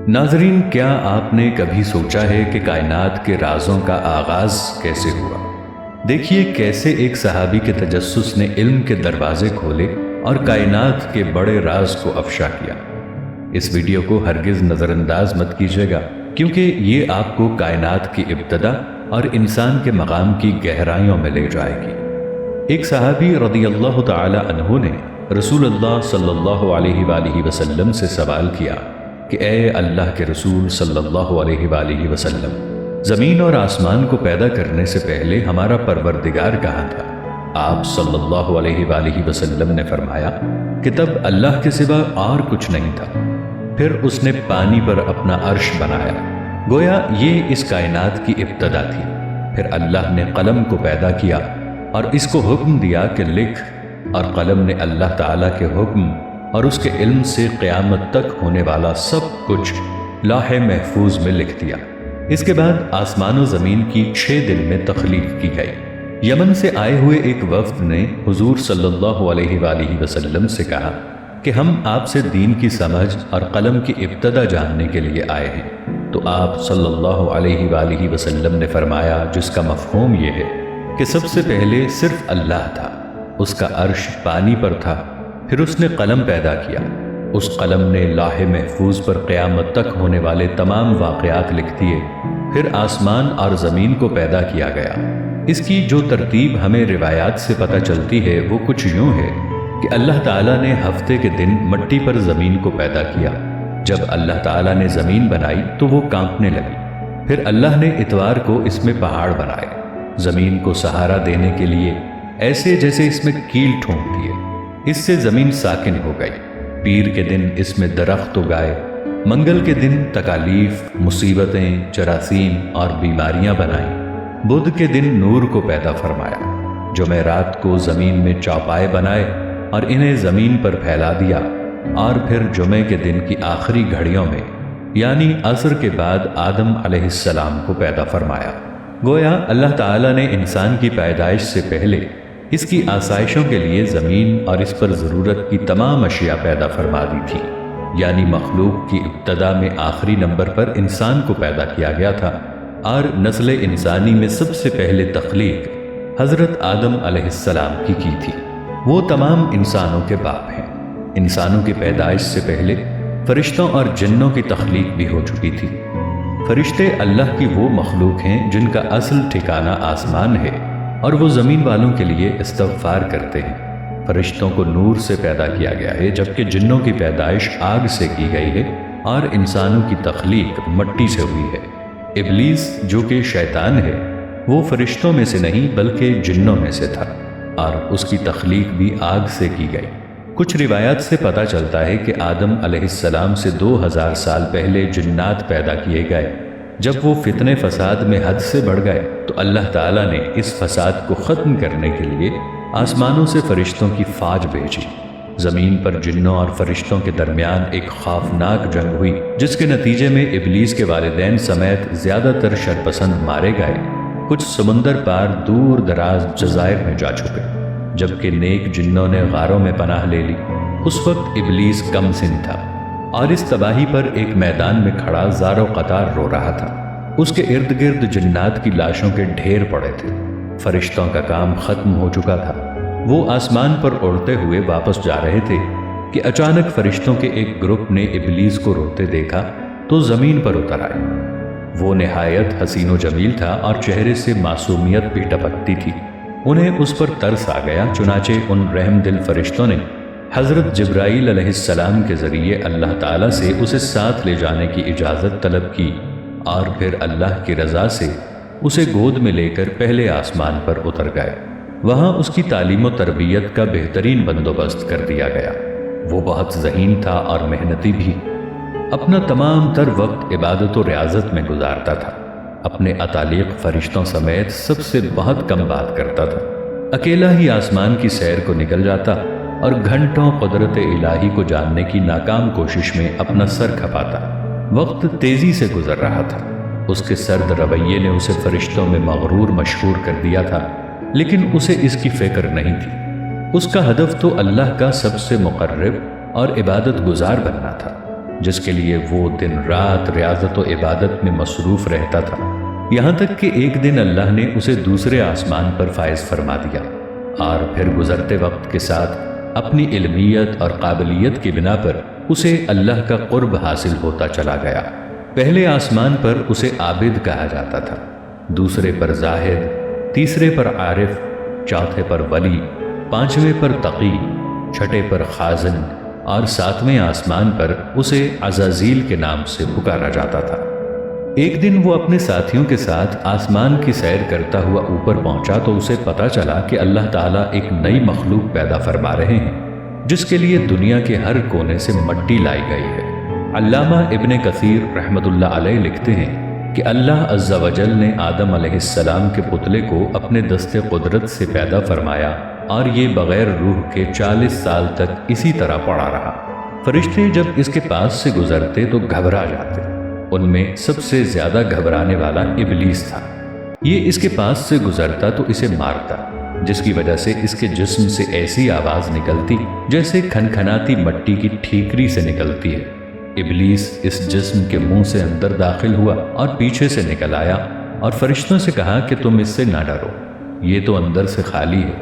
ناظرین، کیا آپ نے کبھی سوچا ہے کہ کائنات کے رازوں کا آغاز کیسے ہوا؟ دیکھیے کیسے ایک صحابی کے تجسس نے علم کے دروازے کھولے اور کائنات کے بڑے راز کو افشا کیا۔ اس ویڈیو کو ہرگز نظر انداز مت کیجیے گا، کیونکہ یہ آپ کو کائنات کی ابتدا اور انسان کے مقام کی گہرائیوں میں لے جائے گی۔ ایک صحابی رضی اللہ تعالی عنہ نے رسول اللہ صلی اللہ علیہ وآلہ وسلم سے سوال کیا کہ اے اللہ کے رسول صلی اللہ علیہ وآلہ وسلم، زمین اور آسمان کو پیدا کرنے سے پہلے ہمارا پروردگار کہاں تھا؟ آپ صلی اللہ علیہ وآلہ وسلم نے فرمایا کہ تب اللہ کے سوا اور کچھ نہیں تھا، پھر اس نے پانی پر اپنا عرش بنایا، گویا یہ اس کائنات کی ابتدا تھی۔ پھر اللہ نے قلم کو پیدا کیا اور اس کو حکم دیا کہ لکھ، اور قلم نے اللہ تعالیٰ کے حکم اور اس کے علم سے قیامت تک ہونے والا سب کچھ لوح محفوظ میں لکھ دیا۔ اس کے بعد آسمان و زمین کی 6 دن میں تخلیق کی گئی۔ یمن سے آئے ہوئے ایک وفد نے حضور صلی اللہ علیہ وآلہ وسلم سے کہا کہ ہم آپ سے دین کی سمجھ اور قلم کی ابتدا جاننے کے لیے آئے ہیں۔ تو آپ صلی اللہ علیہ وآلہ وسلم نے فرمایا، جس کا مفہوم یہ ہے کہ سب سے پہلے صرف اللہ تھا، اس کا عرش پانی پر تھا، پھر اس نے قلم پیدا کیا، اس قلم نے لوح محفوظ پر قیامت تک ہونے والے تمام واقعات لکھ دیے، پھر آسمان اور زمین کو پیدا کیا گیا۔ اس کی جو ترتیب ہمیں روایات سے پتہ چلتی ہے وہ کچھ یوں ہے کہ اللہ تعالیٰ نے ہفتے کے دن مٹی پر زمین کو پیدا کیا۔ جب اللہ تعالیٰ نے زمین بنائی تو وہ کانپنے لگی، پھر اللہ نے اتوار کو اس میں پہاڑ بنائے، زمین کو سہارا دینے کے لیے ایسے جیسے اس میں کیل ٹھونک دیے، اس سے زمین ساکن ہو گئی۔ پیر کے دن اس میں درخت اگائے، منگل کے دن تکالیف، مصیبتیں، جراثیم اور بیماریاں بنائیں، بدھ کے دن نور کو پیدا فرمایا، جمعرات کو زمین میں چوپائے بنائے اور انہیں زمین پر پھیلا دیا، اور پھر جمعے کے دن کی آخری گھڑیوں میں یعنی عصر کے بعد آدم علیہ السلام کو پیدا فرمایا۔ گویا اللہ تعالیٰ نے انسان کی پیدائش سے پہلے اس کی آسائشوں کے لیے زمین اور اس پر ضرورت کی تمام اشیاء پیدا فرما دی تھی، یعنی مخلوق کی ابتدا میں آخری نمبر پر انسان کو پیدا کیا گیا تھا، اور نسل انسانی میں سب سے پہلے تخلیق حضرت آدم علیہ السلام کی تھی۔ وہ تمام انسانوں کے باپ ہیں۔ انسانوں کی پیدائش سے پہلے فرشتوں اور جنوں کی تخلیق بھی ہو چکی تھی۔ فرشتے اللہ کی وہ مخلوق ہیں جن کا اصل ٹھکانہ آسمان ہے، اور وہ زمین والوں کے لیے استغفار کرتے ہیں۔ فرشتوں کو نور سے پیدا کیا گیا ہے، جبکہ جنوں کی پیدائش آگ سے کی گئی ہے، اور انسانوں کی تخلیق مٹی سے ہوئی ہے۔ ابلیس جو کہ شیطان ہے، وہ فرشتوں میں سے نہیں بلکہ جنوں میں سے تھا، اور اس کی تخلیق بھی آگ سے کی گئی۔ کچھ روایات سے پتہ چلتا ہے کہ آدم علیہ السلام سے 2000 سال پہلے جنات پیدا کیے گئے۔ جب وہ فتنے فساد میں حد سے بڑھ گئے تو اللہ تعالیٰ نے اس فساد کو ختم کرنے کے لیے آسمانوں سے فرشتوں کی فوج بھیجی۔ زمین پر جنوں اور فرشتوں کے درمیان ایک خوفناک جنگ ہوئی، جس کے نتیجے میں ابلیس کے والدین سمیت زیادہ تر شرپسند مارے گئے۔ کچھ سمندر پار دور دراز جزائر میں جا چھپے، جبکہ نیک جنوں نے غاروں میں پناہ لے لی۔ اس وقت ابلیس کم سن تھا اور اس تباہی پر ایک میدان میں کھڑا زار و قطار رو رہا تھا۔ اس کے ارد گرد جنات کی لاشوں کے ڈھیر پڑے تھے۔ فرشتوں کا کام ختم ہو چکا تھا۔ وہ آسمان پر اڑتے ہوئے واپس جا رہے تھے کہ اچانک فرشتوں کے ایک گروپ نے ابلیس کو روتے دیکھا تو زمین پر اتر آئے۔ وہ نہایت حسین و جمیل تھا اور چہرے سے معصومیت بھی ٹپکتی تھی۔ انہیں اس پر ترس آ گیا، چنانچہ ان رحم دل فرشتوں نے حضرت جبرائیل علیہ السلام کے ذریعے اللہ تعالیٰ سے اسے ساتھ لے جانے کی اجازت طلب کی، اور پھر اللہ کی رضا سے اسے گود میں لے کر پہلے آسمان پر اتر گئے۔ وہاں اس کی تعلیم و تربیت کا بہترین بندوبست کر دیا گیا۔ وہ بہت ذہین تھا اور محنتی بھی، اپنا تمام تر وقت عبادت و ریاضت میں گزارتا تھا۔ اپنے اتالیق فرشتوں سمیت سب سے بہت کم بات کرتا تھا۔ اکیلا ہی آسمان کی سیر کو نکل جاتا اور گھنٹوں قدرت الہی کو جاننے کی ناکام کوشش میں اپنا سر کھپاتا۔ وقت تیزی سے گزر رہا تھا۔ اس کے سرد رویے نے اسے فرشتوں میں مغرور مشہور کر دیا تھا، لیکن اسے اس کی فکر نہیں تھی۔ اس کا ہدف تو اللہ کا سب سے مقرب اور عبادت گزار بننا تھا۔ جس کے لیے وہ دن رات ریاضت و عبادت میں مصروف رہتا تھا، یہاں تک کہ ایک دن اللہ نے اسے دوسرے آسمان پر فائز فرما دیا اور پھر گزرتے وقت کے ساتھ اپنی علمیت اور قابلیت کی بنا پر اسے اللہ کا قرب حاصل ہوتا چلا گیا۔ پہلے آسمان پر اسے عابد کہا جاتا تھا، دوسرے پر زاہد، تیسرے پر عارف، چوتھے پر ولی، پانچویں پر تقی، چھٹے پر خازن اور ساتویں آسمان پر اسے عزازیل کے نام سے پکارا جاتا تھا۔ ایک دن وہ اپنے ساتھیوں کے ساتھ آسمان کی سیر کرتا ہوا اوپر پہنچا تو اسے پتا چلا کہ اللہ تعالیٰ ایک نئی مخلوق پیدا فرما رہے ہیں جس کے لیے دنیا کے ہر کونے سے مٹی لائی گئی ہے۔ علامہ ابن کثیر رحمۃ اللہ علیہ لکھتے ہیں کہ اللہ عز و جل نے آدم علیہ السلام کے پتلے کو اپنے دست قدرت سے پیدا فرمایا اور یہ بغیر روح کے 40 سال تک اسی طرح پڑا رہا۔ فرشتے جب اس کے پاس سے گزرتے تو گھبرا جاتے، ان میں سب سے زیادہ گھبرانے والا ابلیس تھا۔ یہ اس کے پاس سے گزرتا تو اسے مارتا، جس کی وجہ سے اس کے جسم سے ایسی آواز نکلتی جیسے کھنکھناتی مٹی کی ٹھیکری سے نکلتی ہے۔ ابلیس اس جسم کے منہ سے اندر داخل ہوا اور پیچھے سے نکل آیا اور فرشتوں سے کہا کہ تم اس سے نہ ڈرو، یہ تو اندر سے خالی ہے،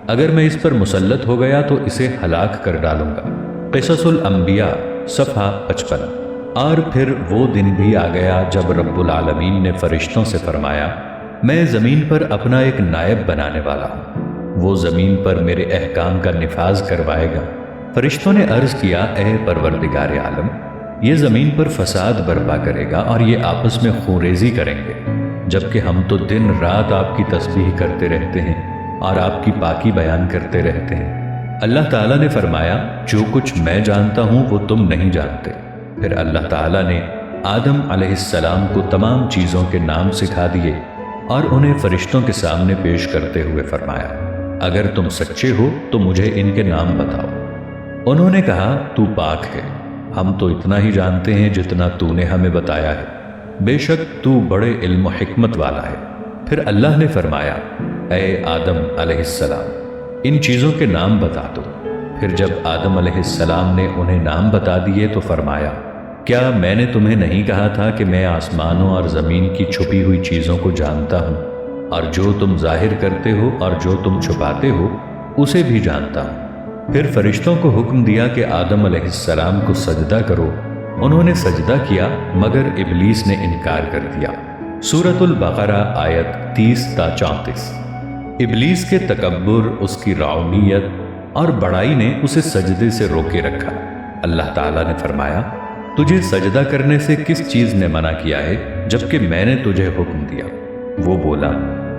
اگر میں اس پر مسلط ہو گیا تو اسے ہلاک کر ڈالوں گا۔ قصص الانبیاء صفحہ 55۔ اور پھر وہ دن بھی آ گیا جب رب العالمین نے فرشتوں سے فرمایا، میں زمین پر اپنا ایک نائب بنانے والا ہوں، وہ زمین پر میرے احکام کا نفاذ کروائے گا۔ فرشتوں نے عرض کیا، اے پروردگار عالم، یہ زمین پر فساد برپا کرے گا اور یہ آپس میں خونریزی کریں گے، جبکہ ہم تو دن رات آپ کی تسبیح کرتے رہتے ہیں اور آپ کی پاکی بیان کرتے رہتے ہیں۔ اللہ تعالیٰ نے فرمایا، جو کچھ میں جانتا ہوں وہ تم نہیں جانتے۔ پھر اللہ تعالیٰ نے آدم علیہ السلام کو تمام چیزوں کے نام سکھا دیے اور انہیں فرشتوں کے سامنے پیش کرتے ہوئے فرمایا، اگر تم سچے ہو تو مجھے ان کے نام بتاؤ۔ انہوں نے کہا، تو پاک ہے، ہم تو اتنا ہی جانتے ہیں جتنا تو نے ہمیں بتایا ہے، بے شک تو بڑے علم و حکمت والا ہے۔ پھر اللہ نے فرمایا، اے آدم علیہ السلام، ان چیزوں کے نام بتا دو۔ پھر جب آدم علیہ السلام نے انہیں نام بتا دیے تو فرمایا، کیا میں نے تمہیں نہیں کہا تھا کہ میں آسمانوں اور زمین کی چھپی ہوئی چیزوں کو جانتا ہوں، اور جو تم ظاہر کرتے ہو اور جو تم چھپاتے ہو اسے بھی جانتا ہوں۔ پھر فرشتوں کو حکم دیا کہ آدم علیہ السلام کو سجدہ کرو، انہوں نے سجدہ کیا مگر ابلیس نے انکار کر دیا۔ سورۃ البقرہ آیت 30 تا 34۔ ابلیس کے تکبر، اس کی رعونیت اور بڑائی نے اسے سجدے سے روکے رکھا۔ اللہ تعالیٰ نے فرمایا، تجھے سجدہ کرنے سے کس چیز نے منع کیا ہے جبکہ میں نے تجھے حکم دیا؟ وہ بولا،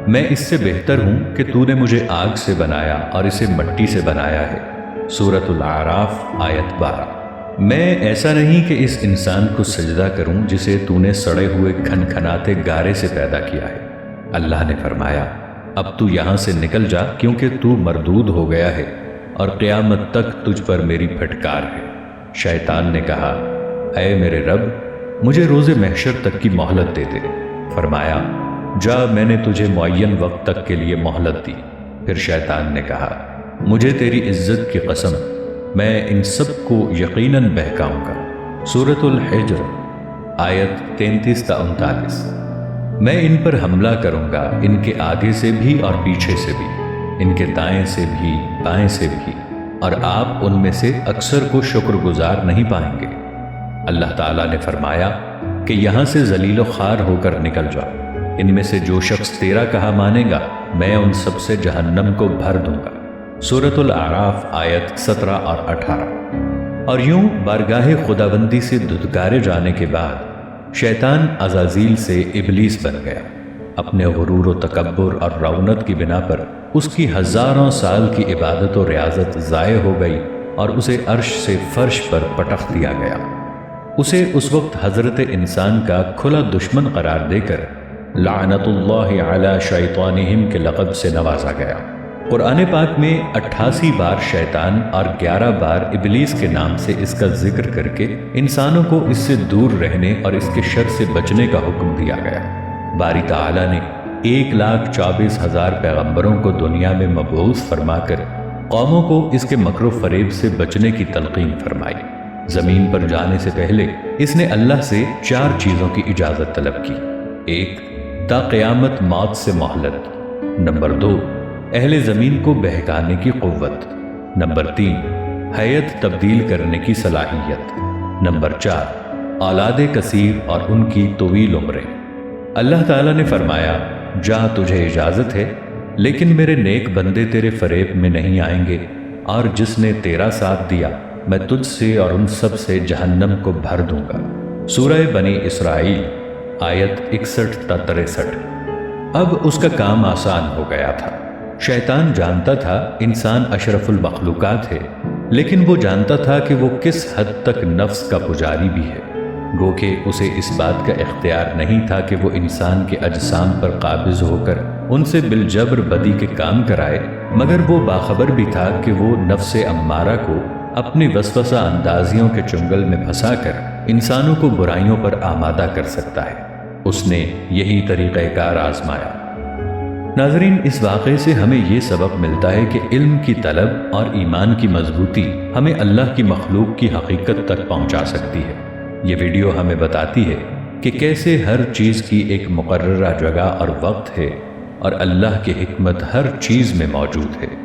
میں اس سے بہتر ہوں کہ تو نے مجھے آگ سے بنایا اور اسے مٹی سے بنایا ہے۔ سورۃ الاعراف آیت 12۔ میں ایسا نہیں کہ اس انسان کو سجدہ کروں جسے تو نے سڑے ہوئے کھنکھناتے گارے سے پیدا کیا ہے۔ اللہ نے فرمایا، اب تو یہاں سے نکل جا کیونکہ تو مردود ہو گیا ہے اور قیامت تک تجھ پر میری پھٹکار ہے۔ شیطان نے کہا، اے میرے رب، مجھے روز محشر تک کی مہلت دے دے۔ فرمایا، جا، میں نے تجھے معین وقت تک کے لیے مہلت دی۔ پھر شیطان نے کہا، مجھے تیری عزت کی قسم، میں ان سب کو یقیناً بہکاؤں گا۔ سورۃ الحجر آیت 33 تا 39۔ میں ان پر حملہ کروں گا، ان کے آگے سے بھی اور پیچھے سے بھی، ان کے دائیں سے بھی بائیں سے بھی، اور آپ ان میں سے اکثر کو شکر گزار نہیں پائیں گے۔ اللہ تعالیٰ نے فرمایا کہ یہاں سے ذلیل و خوار ہو کر نکل جاؤ، ان میں سے جو شخص تیرا کہا مانے گا میں ان سب سے جہنم کو بھر دوں گا۔ سورۃ الاعراف آیت 17 اور 18۔ اور یوں بارگاہ خداوندی سے دھتکارے جانے کے بعد شیطان عزازیل سے ابلیس بن گیا۔ اپنے غرور و تکبر اور رونت کی بنا پر اس کی ہزاروں سال کی عبادت و ریاضت ضائع ہو گئی اور اسے عرش سے فرش پر پٹخ دیا گیا۔ اسے اس وقت حضرت انسان کا کھلا دشمن قرار دے کر لعنت اللہ علی شیطانہم کے لقب سے نوازا گیا۔ قرآن پاک میں 88 بار شیطان اور 11 بار ابلیس کے نام سے اس کا ذکر کر کے انسانوں کو اس سے دور رہنے اور اس کے شر سے بچنے کا حکم دیا گیا۔ باری تعالیٰ نے 1,24,000 پیغمبروں کو دنیا میں مبعوث فرما کر قوموں کو اس کے مکر و فریب سے بچنے کی تلقین فرمائی۔ زمین پر جانے سے پہلے اس نے اللہ سے 4 چیزوں کی اجازت طلب کی۔ 1 تا قیامت موت سے مہلت، نمبر 2 اہل زمین کو بہکانے کی قوت، نمبر 3 حیت تبدیل کرنے کی صلاحیت، نمبر 4 اولاد کثیر اور ان کی طویل عمریں۔ اللہ تعالیٰ نے فرمایا، جا تجھے اجازت ہے، لیکن میرے نیک بندے تیرے فریب میں نہیں آئیں گے، اور جس نے تیرا ساتھ دیا میں تجھ سے اور ان سب سے جہنم کو بھر دوں گا۔ سورہ بنی اسرائیل آیت 61 تا 63۔ اب اس کا کام آسان ہو گیا تھا۔ شیطان جانتا تھا انسان اشرف المخلوقات ہے، لیکن وہ جانتا تھا کہ وہ کس حد تک نفس کا پجاری بھی ہے، گو کہ اسے اس بات کا اختیار نہیں تھا کہ وہ انسان کے اجسام پر قابض ہو کر ان سے بالجبر بدی کے کام کرائے، مگر وہ باخبر بھی تھا کہ وہ نفس امارہ کو اپنی وسوسہ اندازیوں کے چنگل میں پھنسا کر انسانوں کو برائیوں پر آمادہ کر سکتا ہے۔ اس نے یہی طریقہ کار آزمایا۔ ناظرین، اس واقعے سے ہمیں یہ سبق ملتا ہے کہ علم کی طلب اور ایمان کی مضبوطی ہمیں اللہ کی مخلوق کی حقیقت تک پہنچا سکتی ہے۔ یہ ویڈیو ہمیں بتاتی ہے کہ کیسے ہر چیز کی ایک مقررہ جگہ اور وقت ہے، اور اللہ کی حکمت ہر چیز میں موجود ہے۔